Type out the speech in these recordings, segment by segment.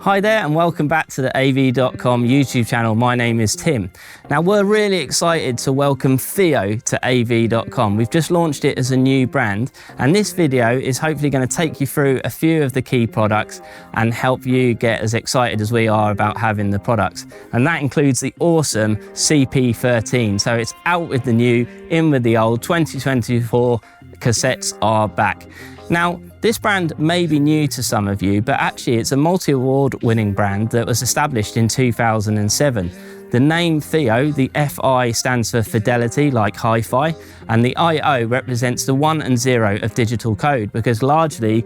Hi there and welcome back to the AV.com YouTube channel. My name is Tim. Now we're really excited to welcome FiiO to AV.com. We've just launched it as a new brand and this video is hopefully going to take you through a few of the key products and help you get as excited as we are about having the products. And that includes the awesome CP13. So it's out with the new, in with the old. 2024 cassettes are back. Now, this brand may be new to some of you, but actually it's a multi-award winning brand that was established in 2007. The name FiiO, the Fi stands for fidelity, like hi-fi, and the IO represents the 1 and 0 of digital code, because largely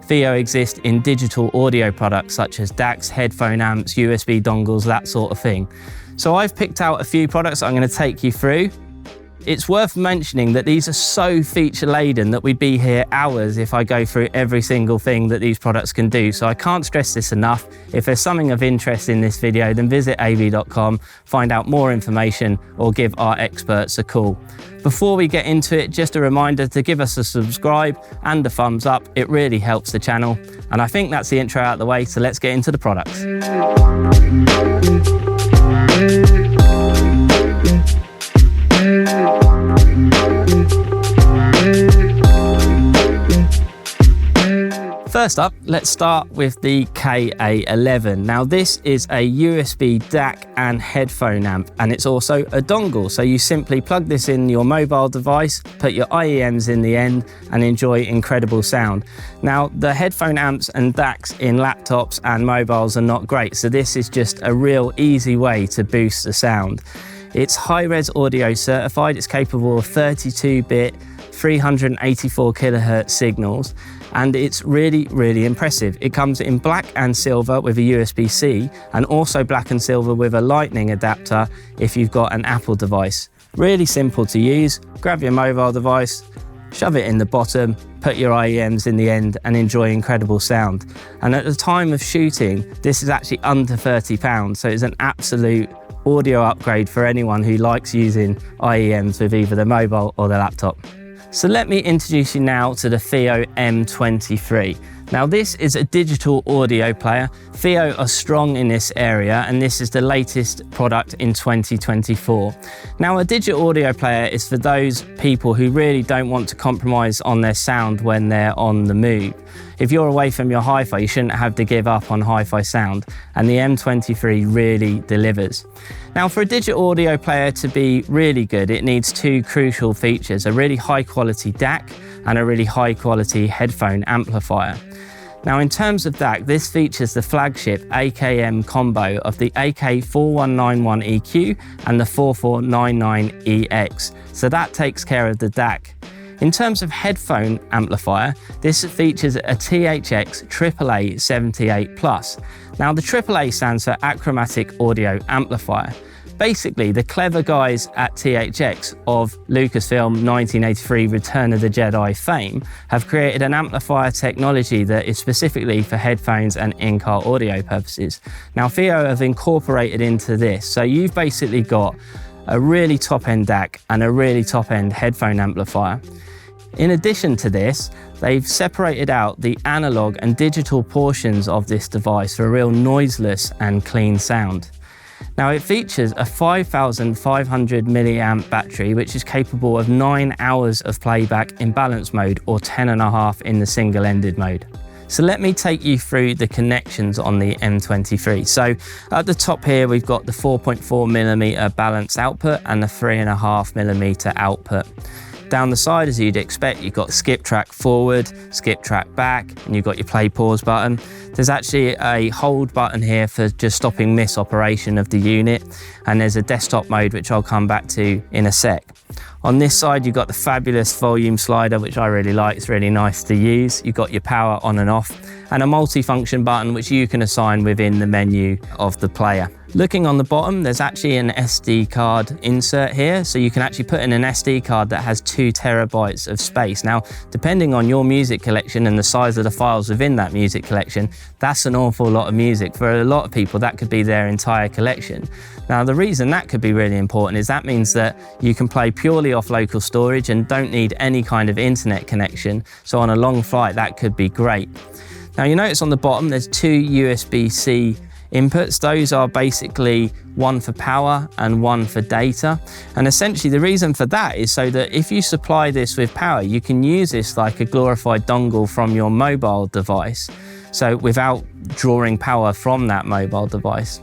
FiiO exists in digital audio products such as DACs, headphone amps, USB dongles, that sort of thing. So I've picked out a few products I'm going to take you through. It's worth mentioning that these are so feature-laden that we'd be here hours if I go through every single thing that these products can do. So I can't stress this enough. If there's something of interest in this video, then visit av.com, find out more information, or give our experts a call. Before we get into it, just a reminder to give us a subscribe and a thumbs up. It really helps the channel. And I think that's the intro out of the way, so let's get into the products. First up, let's start with the KA11. Now this is a USB DAC and headphone amp, and it's also a dongle. So you simply plug this in your mobile device, put your IEMs in the end, and enjoy incredible sound. Now the headphone amps and DACs in laptops and mobiles are not great, so this is just a real easy way to boost the sound. It's high-res audio certified. It's capable of 32-bit, 384 kilohertz signals, and it's really impressive. It comes in black and silver with a USB-C, and also black and silver with a lightning adapter if you've got an Apple device. Really simple to use. Grab your mobile device, shove it in the bottom, put your IEMs in the end, and enjoy incredible sound. And at the time of shooting, this is actually under £30, so it's an absolute audio upgrade for anyone who likes using IEMs with either the mobile or the laptop. So let me introduce you now to the FiiO M23. Now this is a digital audio player. FiiO are strong in this area, and this is the latest product in 2024. Now a digital audio player is for those people who really don't want to compromise on their sound when they're on the move. If you're away from your hi-fi, you shouldn't have to give up on hi-fi sound, and the M23 really delivers. Now for a digital audio player to be really good, it needs two crucial features: a really high quality DAC and a really high quality headphone amplifier. Now in terms of DAC, this features the flagship AKM combo of the AK4191EQ and the 4499EX, so that takes care of the DAC. In terms of headphone amplifier, this features a THX AAA 78 Plus. Now the AAA stands for Achromatic Audio Amplifier. Basically, the clever guys at THX of Lucasfilm 1983 Return of the Jedi fame have created an amplifier technology that is specifically for headphones and in-car audio purposes. Now FiiO have incorporated into this, so you've basically got a really top-end DAC and a really top-end headphone amplifier. In addition to this, they've separated out the analog and digital portions of this device for a real noiseless and clean sound. Now it features a 5,500 milliamp battery, which is capable of 9 hours of playback in balance mode or 10.5 in the single-ended mode. So let me take you through the connections on the M23. So at the top here, we've got the 4.4mm balance output and the 3.5mm output. Down the side, as you'd expect, you've got skip track forward, skip track back, and you've got your play pause button. There's actually a hold button here for just stopping miss operation of the unit, and there's a desktop mode, which I'll come back to in a sec. On this side, you've got the fabulous volume slider, which I really like. It's really nice to use. You've got your power on and off, and a multi-function button, which you can assign within the menu of the player. Looking on the bottom, there's actually an SD card insert here, so you can actually put in an SD card that has 2 terabytes of space. Now, depending on your music collection and the size of the files within that music collection, that's an awful lot of music. For a lot of people, that could be their entire collection. Now, the reason that could be really important is that means that you can play purely off local storage and don't need any kind of internet connection. So on a long flight, that could be great. Now you notice on the bottom there's two USB-C inputs. Those are basically one for power and one for data. And essentially the reason for that is so that if you supply this with power, you can use this like a glorified dongle from your mobile device, so without drawing power from that mobile device.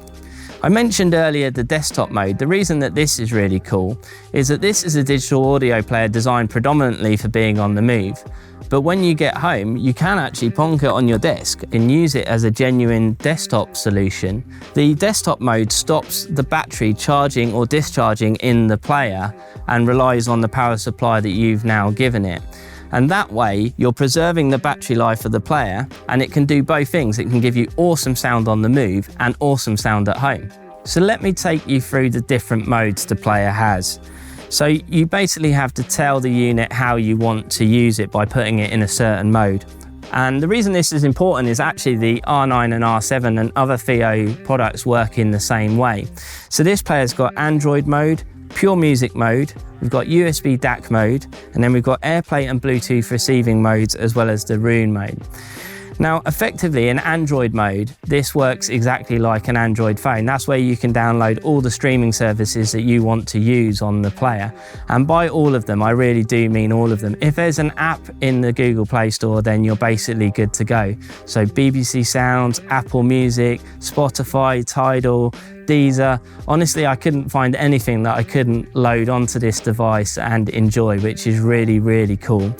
I mentioned earlier the desktop mode. The reason that this is really cool is that this is a digital audio player designed predominantly for being on the move. But when you get home, you can actually plonk it on your desk and use it as a genuine desktop solution. The desktop mode stops the battery charging or discharging in the player and relies on the power supply that you've now given it. And that way, you're preserving the battery life of the player, and it can do both things. It can give you awesome sound on the move and awesome sound at home. So let me take you through the different modes the player has. So you basically have to tell the unit how you want to use it by putting it in a certain mode. And the reason this is important is actually the R9 and R7 and other FiiO products work in the same way. So this player's got Android mode, pure music mode, we've got USB DAC mode, and then we've got AirPlay and Bluetooth receiving modes, as well as the Roon mode. Now, effectively in Android mode, this works exactly like an Android phone. That's where you can download all the streaming services that you want to use on the player. And by all of them, I really do mean all of them. If there's an app in the Google Play Store, then you're basically good to go. So BBC Sounds, Apple Music, Spotify, Tidal, Deezer. Honestly, I couldn't find anything that I couldn't load onto this device and enjoy, which is really, really cool.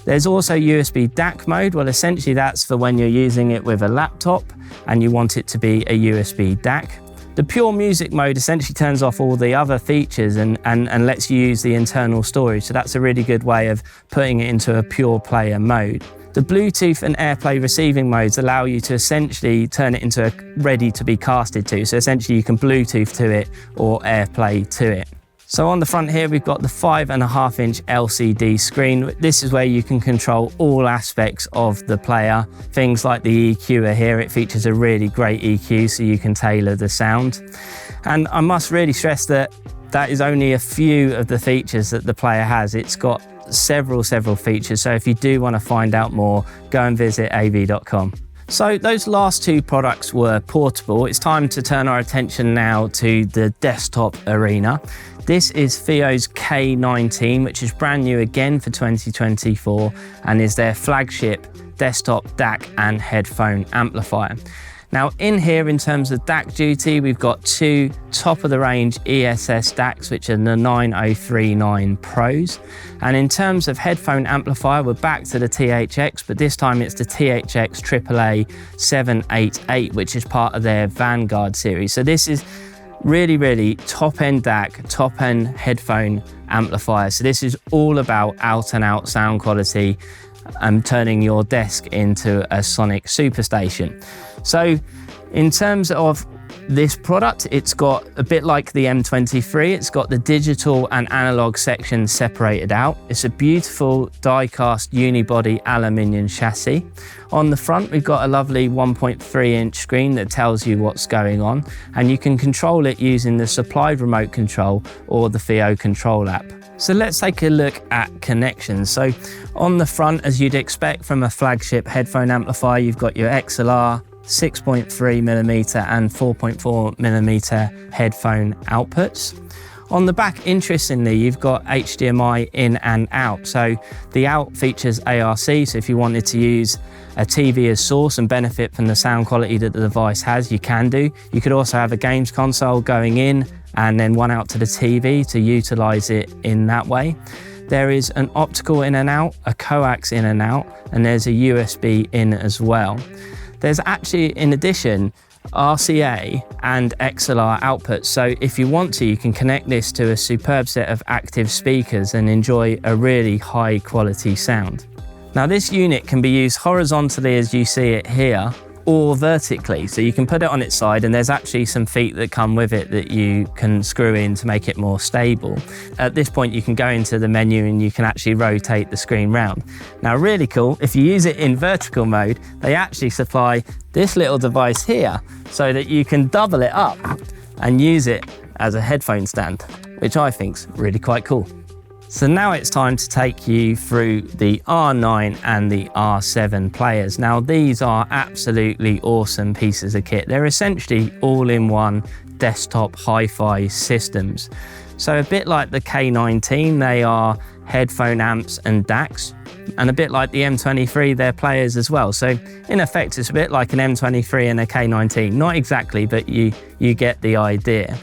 There's also USB DAC mode. Well, essentially that's for when you're using it with a laptop and you want it to be a USB DAC. The pure music mode essentially turns off all the other features and lets you use the internal storage. So that's a really good way of putting it into a pure player mode. The Bluetooth and AirPlay receiving modes allow you to essentially turn it into a ready to be casted to. So essentially you can Bluetooth to it or AirPlay to it. So on the front here, we've got the 5.5-inch LCD screen. This is where you can control all aspects of the player. Things like the EQ are here. It features a really great EQ, so you can tailor the sound. And I must really stress that that is only a few of the features that the player has. It's got several features. So if you do want to find out more, go and visit av.com. So those last two products were portable. It's time to turn our attention now to the desktop arena. This is FiiO's K19, which is brand new again for 2024 and is their flagship desktop DAC and headphone amplifier. Now in here, in terms of DAC duty, we've got two top-of-the-range ESS DACs, which are the 9039 Pros. And in terms of headphone amplifier, we're back to the THX, but this time it's the THX AAA 788, which is part of their Vanguard series. So this is really top-end DAC, top-end headphone amplifier. So this is all about out-and-out sound quality and turning your desk into a sonic superstation. So in terms of this product, it's got a bit like the M23, it's got the digital and analog sections separated out. It's a beautiful die-cast unibody aluminium chassis. On the front, we've got a lovely 1.3-inch screen that tells you what's going on, and you can control it using the supplied remote control or the FiiO control app. So let's take a look at connections. So on the front, as you'd expect from a flagship headphone amplifier, you've got your XLR, 6.3mm and 4.4mm headphone outputs. On the back, interestingly, you've got HDMI in and out. So the out features ARC, so if you wanted to use a TV as source and benefit from the sound quality that the device has, you can do. You could also have a games console going in and then one out to the TV to utilize it in that way. There is an optical in and out, a coax in and out, and there's a USB in as well. There's actually, in addition, RCA and XLR outputs. So if you want to, you can connect this to a superb set of active speakers and enjoy a really high quality sound. Now this unit can be used horizontally as you see it here, or vertically. So you can put it on its side, and there's actually some feet that come with it that you can screw in to make it more stable. At this point, you can go into the menu and you can actually rotate the screen round. Now, really cool, if you use it in vertical mode, they actually supply this little device here so that you can double it up and use it as a headphone stand, which I think's really quite cool. So now it's time to take you through the R9 and the R7 players. Now these are absolutely awesome pieces of kit. They're essentially all-in-one desktop hi-fi systems. So a bit like the K19, they are headphone amps and DACs, and a bit like the M23, they're players as well. So in effect, it's a bit like an M23 and a K19. Not exactly, but you get the idea.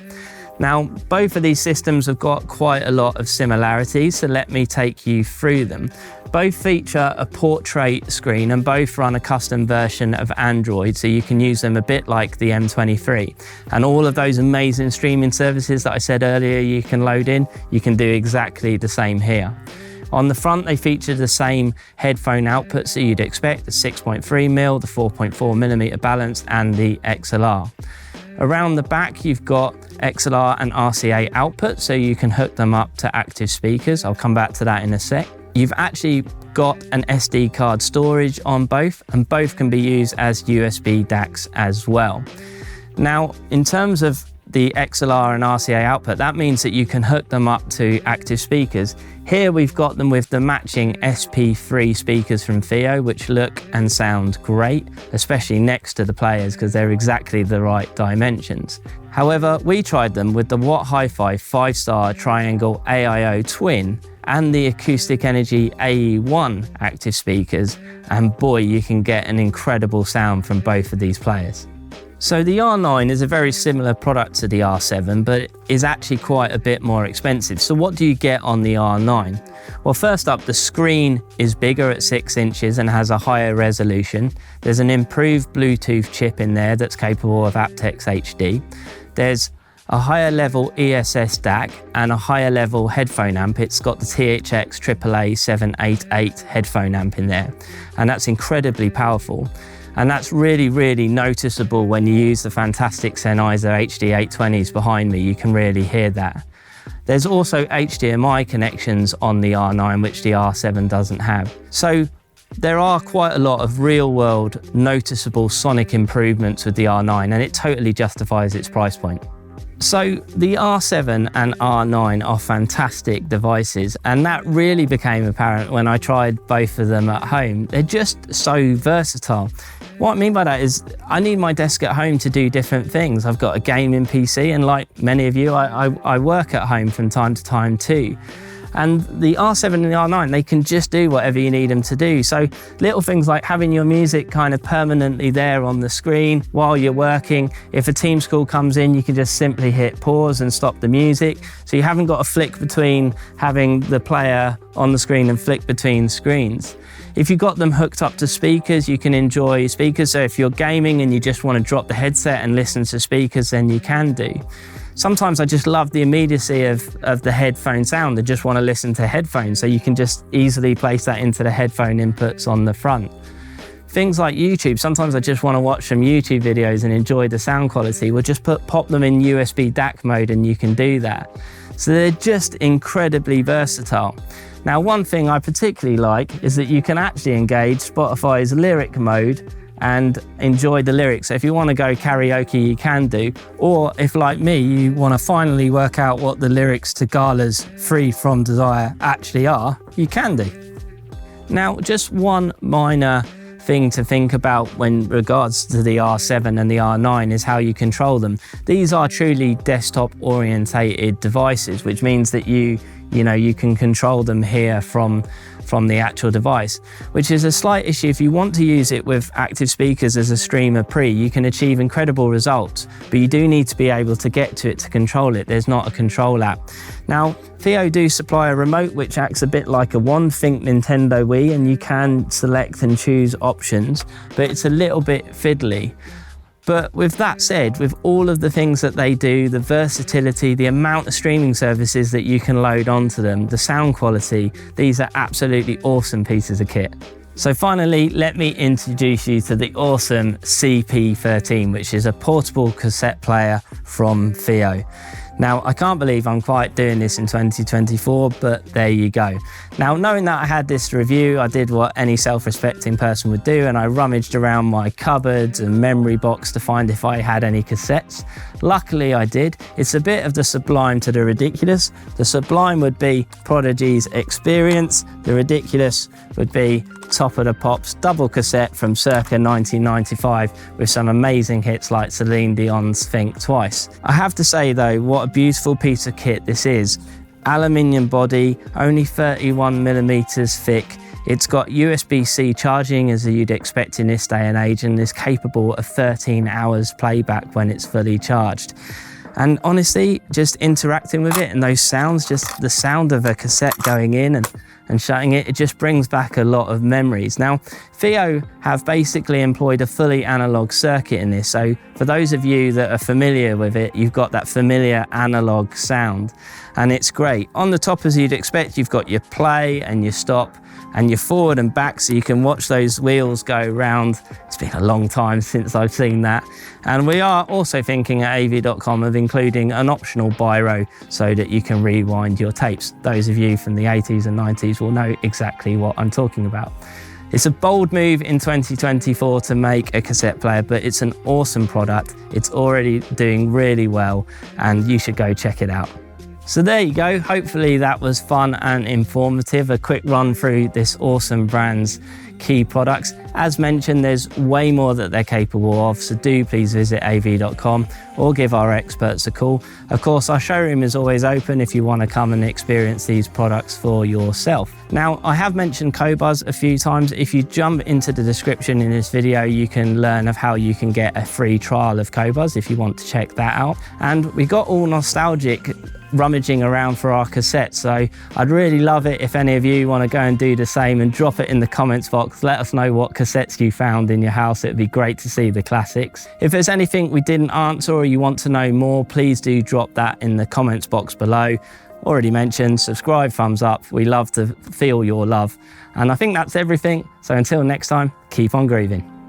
Now, both of these systems have got quite a lot of similarities, so let me take you through them. Both feature a portrait screen and both run a custom version of Android, so you can use them a bit like the M23. And all of those amazing streaming services that I said earlier you can load in, you can do exactly the same here. On the front, they feature the same headphone outputs that you'd expect, the 6.3mm, the 4.4mm balanced, and the XLR. Around the back, you've got XLR and RCA output, so you can hook them up to active speakers. I'll come back to that in a sec. You've actually got an SD card storage on both, and both can be used as USB DACs as well. Now, in terms of the XLR and RCA output, that means that you can hook them up to active speakers. Here we've got them with the matching SP3 speakers from FiiO, which look and sound great, especially next to the players because they're exactly the right dimensions. However, we tried them with the Watt Hi-Fi 5-star triangle AIO twin and the Acoustic Energy AE1 active speakers, and boy, you can get an incredible sound from both of these players. So the R9 is a very similar product to the R7, but is actually quite a bit more expensive. So what do you get on the R9? Well, first up, the screen is bigger at 6 inches and has a higher resolution. There's an improved Bluetooth chip in there that's capable of aptX HD. There's a higher level ESS DAC and a higher level headphone amp. It's got the THX AAA 788 headphone amp in there, and that's incredibly powerful. And that's really, really noticeable when you use the fantastic Sennheiser HD820s behind me. You can really hear that. There's also HDMI connections on the R9, which the R7 doesn't have. So there are quite a lot of real-world noticeable sonic improvements with the R9, and it totally justifies its price point. So the R7 and R9 are fantastic devices, and that really became apparent when I tried both of them at home. They're just so versatile. What I mean by that is I need my desk at home to do different things. I've got a gaming PC, and like many of you, I work at home from time to time too. And the R7 and the R9, they can just do whatever you need them to do. So little things like having your music kind of permanently there on the screen while you're working. If a Teams call comes in, you can just simply hit pause and stop the music. So you haven't got to flick between having the player on the screen and flick between screens. If you've got them hooked up to speakers, you can enjoy speakers. So if you're gaming and you just want to drop the headset and listen to speakers, then you can do. Sometimes I just love the immediacy of the headphone sound. I just want to listen to headphones, so you can just easily place that into the headphone inputs on the front. Things like YouTube, sometimes I just want to watch some YouTube videos and enjoy the sound quality. We'll just pop them in USB DAC mode and you can do that. So they're just incredibly versatile. Now, one thing I particularly like is that you can actually engage Spotify's lyric mode and enjoy the lyrics. So if you want to go karaoke, you can do. Or if, like me, you want to finally work out what the lyrics to Gala's Free From Desire actually are, you can do. Now, just one minor thing to think about when regards to the R7 and the R9 is how you control them. These are truly desktop orientated devices, which means that you can control them here from the actual device, which is a slight issue. If you want to use it with active speakers as a streamer pre, you can achieve incredible results, but you do need to be able to get to it to control it. There's not a control app. Now, FiiO do supply a remote which acts a bit like a wand, think Nintendo Wii, and you can select and choose options, but it's a little bit fiddly. But with that said, with all of the things that they do, the versatility, the amount of streaming services that you can load onto them, the sound quality, these are absolutely awesome pieces of kit. So finally, let me introduce you to the awesome CP13, which is a portable cassette player from FiiO. Now, I can't believe I'm quite doing this in 2024, but there you go. Now, knowing that I had this review, I did what any self-respecting person would do, and I rummaged around my cupboards and memory box to find if I had any cassettes. Luckily, I did. It's a bit of the sublime to the ridiculous. The sublime would be Prodigy's Experience. The ridiculous would be Top of the Pops double cassette from circa 1995 with some amazing hits like Celine Dion's Think Twice. I have to say though, what a beautiful piece of kit this is. Aluminium body, only 31mm thick. It's got USB-C charging as you'd expect in this day and age, and is capable of 13 hours playback when it's fully charged. And honestly, just interacting with it and those sounds, just the sound of a cassette going in and shutting it, it just brings back a lot of memories. Now, FiiO have basically employed a fully analog circuit in this. So for those of you that are familiar with it, you've got that familiar analog sound, and it's great. On the top, as you'd expect, you've got your play and your stop and your forward and back, so you can watch those wheels go round. It's been a long time since I've seen that. And we are also thinking at AV.com of including an optional biro so that you can rewind your tapes. Those of you from the 80s and 90s will know exactly what I'm talking about. It's a bold move in 2024 to make a cassette player, but it's an awesome product. It's already doing really well, and you should go check it out. So there you go. Hopefully that was fun and informative. A quick run through this awesome brand's key products. As mentioned, there's way more that they're capable of, so do please visit av.com or give our experts a call. Of course, our showroom is always open if you want to come and experience these products for yourself. Now, I have mentioned Qobuz a few times. If you jump into the description in this video, you can learn of how you can get a free trial of Qobuz if you want to check that out. And we got all nostalgic rummaging around for our cassettes, so I'd really love it if any of you want to go and do the same and drop it in the comments box. Let us know what cassettes you found in your house. It'd be great to see the classics. If there's anything we didn't answer or you want to know more, please do drop that in the comments box below. Already mentioned, subscribe, thumbs up. We love to feel your love. And I think that's everything. So until next time, keep on grooving.